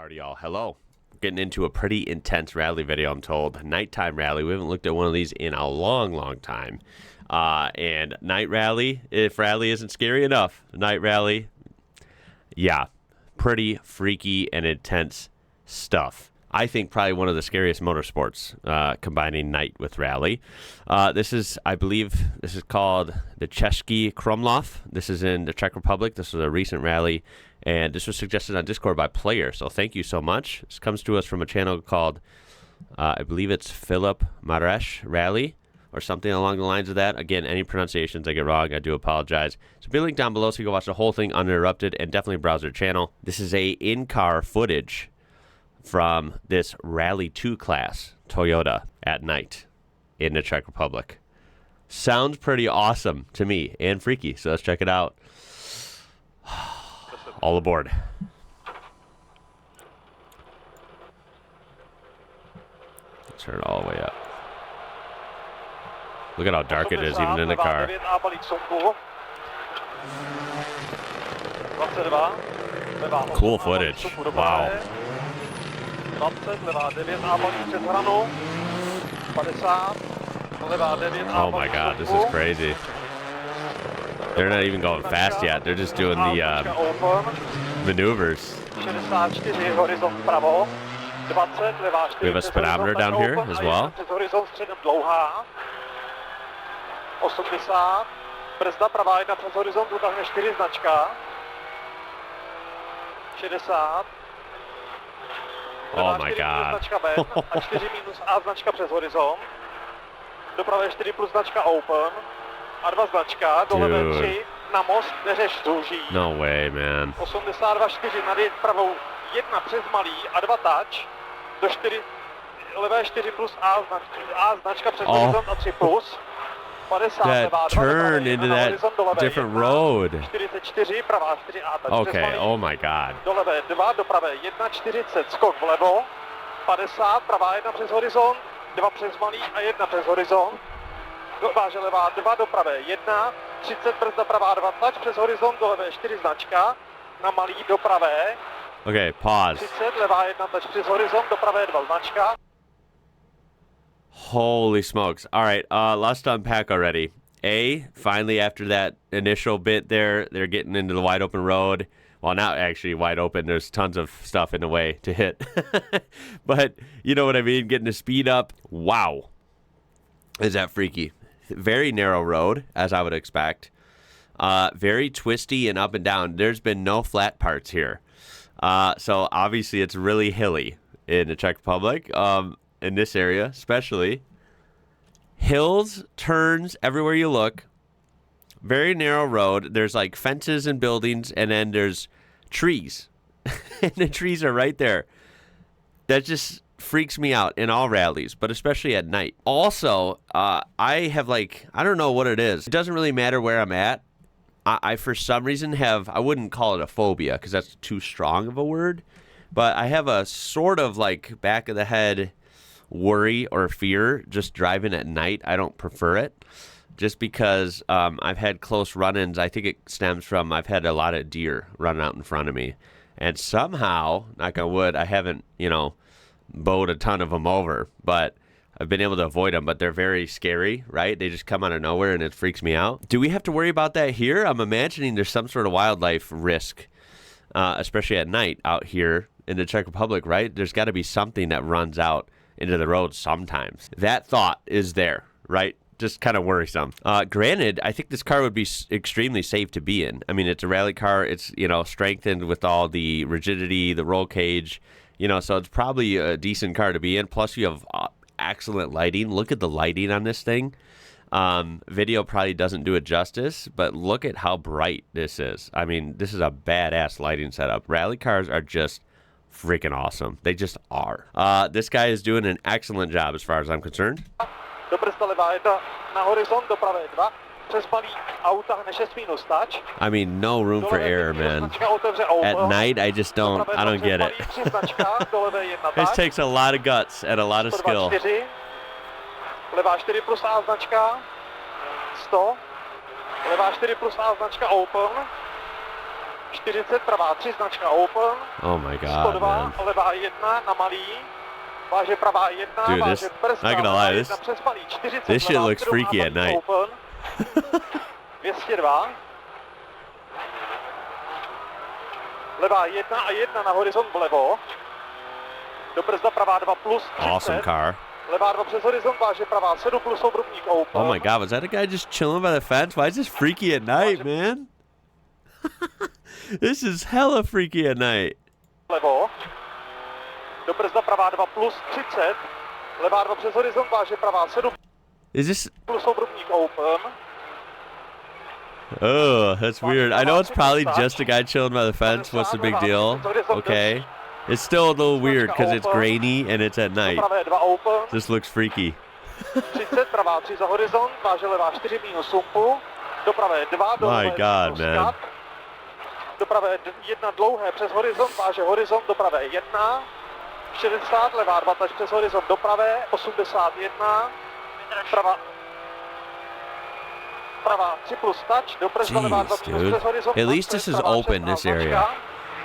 Howdy y'all, hello. Getting into a pretty intense rally video, I'm told. Nighttime rally. We haven't looked at one of these in a long time. And night rally, if rally isn't scary enough, night rally, yeah, pretty freaky and intense stuff. I think probably one of the scariest motorsports, combining night with rally. This is, I believe, this is called the Český Krumlov. This is in the Czech Republic. This was a recent rally, and this was suggested on Discord by Player. So thank you so much. This comes to us from a channel called, I believe it's Philip Maresh Rally, or something along the lines of that. Again, any pronunciations I get wrong, I do apologize. So be linked down below so you can watch the whole thing uninterrupted, and definitely browse their channel. This is a in-car footage from this Rally 2 class Toyota at night in the Czech Republic. Sounds pretty awesome to me and freaky, so let's check it out. All aboard. Turn it all the way up. Look at how dark it is even in the car. Cool footage. Wow. Oh my god, this is crazy. They're not even going fast yet. They're just doing the maneuvers. We have a speedometer down here as well. 80, brzda pravá jedna přes horizont, ukážeme 4 značka. 60. Oh my god. Značka Ben a 4 minus A značka přes horizont. Doprava 4 plus značka Open. A 2 značka, doleve 3 na most, neřeš zúží. No way, man. 82, 4 nadjet pravou 1 přes malý a 2 touch. Do 4, levé 4 plus A značka přes horizont a 3 plus. 50, that turn into that different road. 44, pravá 4 A touch. Okay, oh my god. Do levé 2, do pravé 1, 40, skok vlevo. 50, pravá 1 přes horizont, 2 přes malý a 1 přes horizont. Váže levá 2, do pravé 1, 30, brzda pravá 2 touch, přes horizont, do levé 4 značka, na malý do pravé. Okay, pause. 30, levá 1 touch, přes horizont, do pravé 2 značka. Holy smokes. All right, lots to unpack already. Finally, after that initial bit there, they're getting into the wide open road. Well, not actually wide open. There's tons of stuff in the way to hit. But you know what I mean? Getting the speed up. Wow. Is that freaky? Very narrow road, as I would expect. Very twisty and up and down. There's been no flat parts here. So obviously it's really hilly in the Czech Republic. In this area, especially. Hills, turns, everywhere you look. Very narrow road. There's like fences and buildings, and then there's trees. And the trees are right there. That just freaks me out in all rallies, but especially at night. Also, I have like, I don't know what it is. It doesn't really matter where I'm at. I for some reason have, I wouldn't call it a phobia because that's too strong of a word, but I have a sort of like back of the head worry or fear just driving at night. I don't prefer it just because I've had close run-ins. I think it stems from I've had a lot of deer running out in front of me, and somehow, knock on wood, I haven't, bowed a ton of them over, but I've been able to avoid them. But they're very scary, right? They just come out of nowhere and it freaks me out. Do we have to worry about that here? I'm imagining there's some sort of wildlife risk, especially at night out here in the Czech Republic, right? There's got to be something that runs out into the road sometimes. That thought is there, right? Just kind of worrisome. Granted, I think this car would be extremely safe to be in. I mean, it's a rally car. It's, strengthened with all the rigidity, the roll cage, so it's probably a decent car to be in. Plus, you have excellent lighting. Look at the lighting on this thing. Video probably doesn't do it justice, but look at how bright this is. I mean, this is a badass lighting setup. Rally cars are just freaking awesome. They just are. This guy is doing an excellent job as far as I'm concerned. I mean, no room for error, man. At night, I don't get it. This takes a lot of guts and a lot of skill. Levá 4 plus A značka, 100, levá 4 plus A značka Open, 40, pravá 3, značka Open. Oh my god, 102, man. levá 1 na malý. Váže pravá 1, Dude, váže brzda, not gonna lie, jedna přes malý, 40, this shit levá looks 7 freaky a at malý night. Open. 202. Levá 1 a 1 na horizont vlevo. Do brzda pravá 2 plus 30. Awesome car. Levá 2 přes horizont, váže pravá 7 plus obrubník Open. Oh my god, was that a guy just chilling by the fence? Why is this freaky at night, man? This is hella freaky at night. Levo. Do brzda pravá 2 plus 30. Levá 2 přes horizont, váže pravá 7 Is this... plus obrubník Open. Oh, that's weird. I know it's probably just a guy chilling by the fence. What's the big deal? Okay. It's still a little weird because it's grainy and it's at night. Pravé 2 Open. This looks freaky. 30, pravá 3 za horizont, váže levá 4 minus sumpu. Do pravé 2, do My levé god, minus man. kat. Do pravé 1 dlouhé přes horizont, váže horizont, do pravé 1. 60, levá 2 tač přes horizont, do pravé 81. Pravá 3 plus touch, do brzda levá 2 Jeez, minus dude. přes horizont. At least this is open, this area.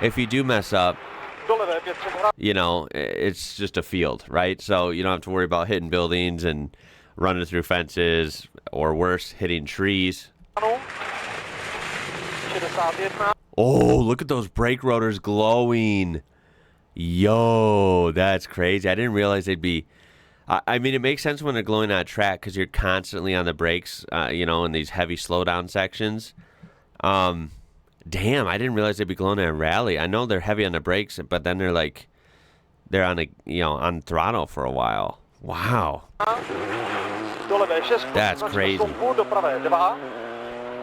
If you do mess up, Do levé 5 přes hrad. you know, it's just a field, right? So you don't have to worry about hitting buildings and running through fences, or worse, hitting trees. 61. Oh, look at those brake rotors glowing. Yo, that's crazy. I didn't realize they'd be... I mean, it makes sense when they're glowing on a track because you're constantly on the brakes, you know, in these heavy slowdown sections. Damn, I didn't realize they'd be glowing in a rally. I know they're heavy on the brakes, but then they're on a, you know, on throttle for a while. Wow. Do levé 6 That's značka crazy. sumpu, do pravé 2.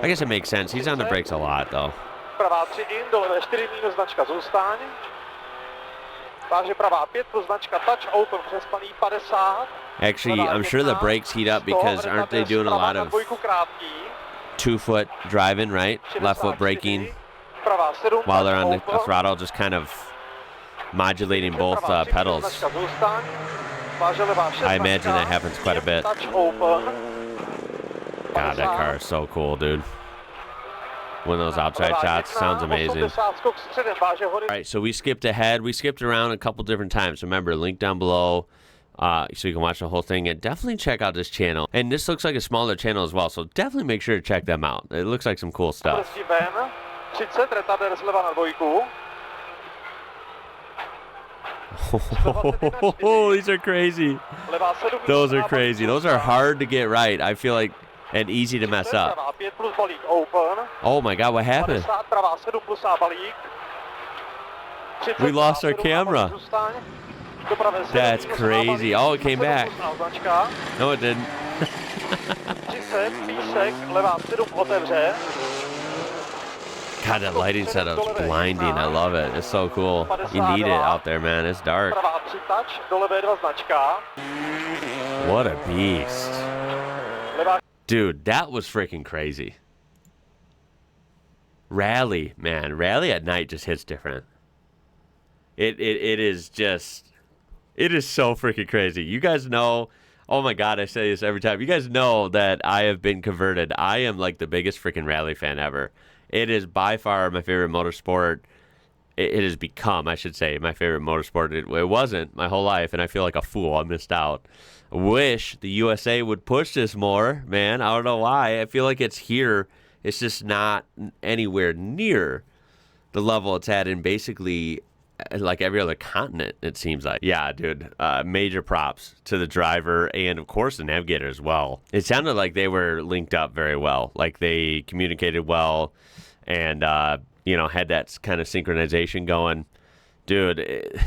I guess it makes sense. He's on the brakes a lot, though. Pravá 3 in, do levé 4 minus značka zůstaň. Váže pravá 5 plus značka touch, open přes paný 50. Actually, I'm sure the brakes heat up because aren't they doing a lot of 2-foot driving, right? Left foot braking while they're on the throttle, just kind of modulating both pedals. I imagine that happens quite a bit. God, that car is so cool, dude. One of those outside shots sounds amazing. All right, so we skipped ahead. We skipped around a couple different times. Remember, link down below so you can watch the whole thing. And definitely check out this channel. And this looks like a smaller channel as well, so definitely make sure to check them out. It looks like some cool stuff. Oh, these are crazy. Those are crazy. Those are hard to get right. I feel like, and easy to mess up. Oh my God, what happened? We lost our camera. That's crazy. Oh, it came back. No, it didn't. God, that lighting setup's blinding. I love it. It's so cool. You need it out there, man. It's dark. What a beast. Dude, that was freaking crazy. Rally, man. Rally at night just hits different. It is just... It is so freaking crazy. You guys know... Oh my God, I say this every time. You guys know that I have been converted. I am like the biggest freaking rally fan ever. It is by far my favorite motorsport. It has become, I should say, my favorite motorsport. It wasn't my whole life, and I feel like a fool. I missed out. I wish the USA would push this more, man. I don't know why. I feel like it's here. It's just not anywhere near the level it's at in basically like every other continent, it seems like. Yeah, dude, major props to the driver and, of course, the navigator as well. It sounded like they were linked up very well. Like they communicated well and, you know, had that kind of synchronization going. Dude,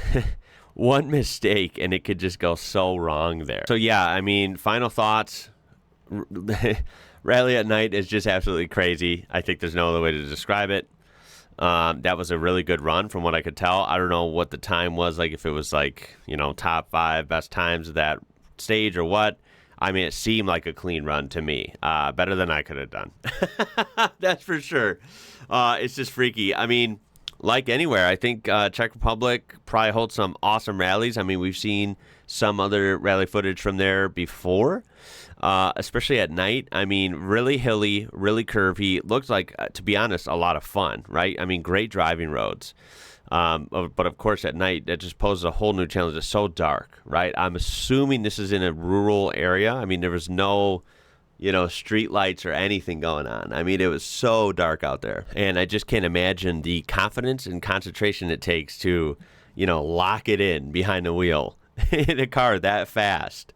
one mistake and it could just go so wrong there. So, yeah, I mean, final thoughts. Rally at night is just absolutely crazy. I think there's no other way to describe it. That was a really good run from what I could tell. I don't know what the time was, like if it was like, you know, top 5 best times of that stage or what. I mean, it seemed like a clean run to me. Better than I could have done. That's for sure. It's just freaky. I mean, like anywhere, I think Czech Republic probably holds some awesome rallies. I mean, we've seen some other rally footage from there before, especially at night. I mean, really hilly, really curvy. Looks like, to be honest, a lot of fun, right? I mean, great driving roads. But of course, at night, that just poses a whole new challenge. It's so dark, right? I'm assuming this is in a rural area. I mean, there was no, street lights or anything going on. I mean, it was so dark out there. And I just can't imagine the confidence and concentration it takes to, lock it in behind the wheel in a car that fast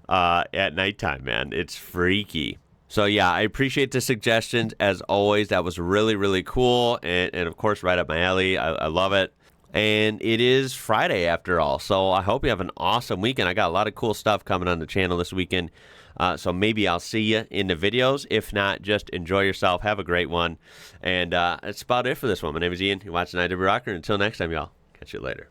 at nighttime, man. It's freaky. So, yeah, I appreciate the suggestions. As always, that was really, really cool. And of course, right up my alley. I love it. And it is Friday after all. So I hope you have an awesome weekend. I got a lot of cool stuff coming on the channel this weekend. So maybe I'll see you in the videos. If not, just enjoy yourself. Have a great one. And that's about it for this one. My name is Ian. You're watching IWrocker. Until next time, y'all. Catch you later.